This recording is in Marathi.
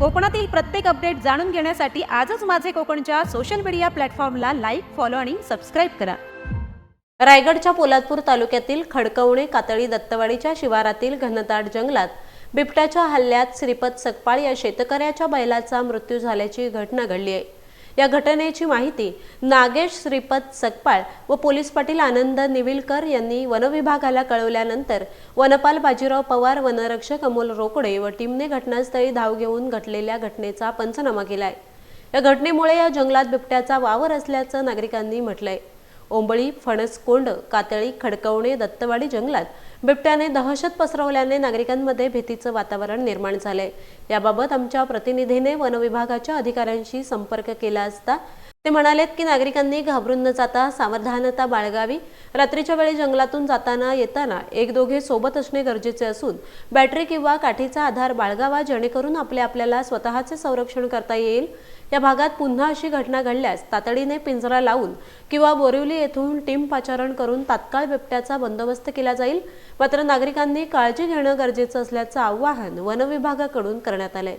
कोकणातील प्रत्येक अपडेट जाणून घेण्यासाठी आजच माझे कोकणच्या सोशल मीडिया प्लॅटफॉर्मला लाईक, फॉलो आणि सबस्क्राईब करा। रायगडच्या पोलादपूर तालुक्यातील खडकवणे कातळी दत्तवाडीच्या शिवारातील घनदाट जंगलात बिबट्याच्या हल्ल्यात श्रीपत सकपाळ या शेतकऱ्याच्या बैलाचा मृत्यू झाल्याची घटना घडली आहे। या घटनेची माहिती नागेश श्रीपत सकपाळ व पोलीस पाटील आनंद निविलकर यांनी वनविभागाला कळवल्यानंतर वनपाल बाजीराव पवार, वनरक्षक अमोल रोकडे व टीमने घटनास्थळी धाव घेऊन घडलेल्या घटनेचा पंचनामा केलाय। या घटनेमुळे या जंगलात बिबट्याचा वावर असल्याचं नागरिकांनी म्हटलंय। ओंबळी, फणसकोंड, कातळी, खडकवणे, दत्तवाडी जंगलात बिबट्याने दहशत पसरवल्याने नागरिकांमध्ये भीतीचं वातावरण निर्माण झालंय। याबाबत आमच्या प्रतिनिधीने वनविभागाच्या अधिकाऱ्यांशी संपर्क केला असता ते म्हणालेत की नागरिकांनी घाबरून न जाता सावधानता बाळगावी। रात्रीच्या वेळी जंगलातून जाताना येताना एक दोघे सोबत असणे गरजेचे असून बॅटरी किंवा काठीचा आधार बाळगावा, जेणेकरून आपल्याला स्वतःचे संरक्षण करता येईल। या भागात पुन्हा अशी घटना घडल्यास तातडीने पिंजरा लावून किंवा बोरिवली येथून टीम पाचारण करून तात्काळ बिबट्याचा बंदोबस्त केला जाईल। मात्र नागरिकांनी काळजी घेणं गरजेचं असल्याचं आवाहन वनविभागाकडून करण्यात आलंय।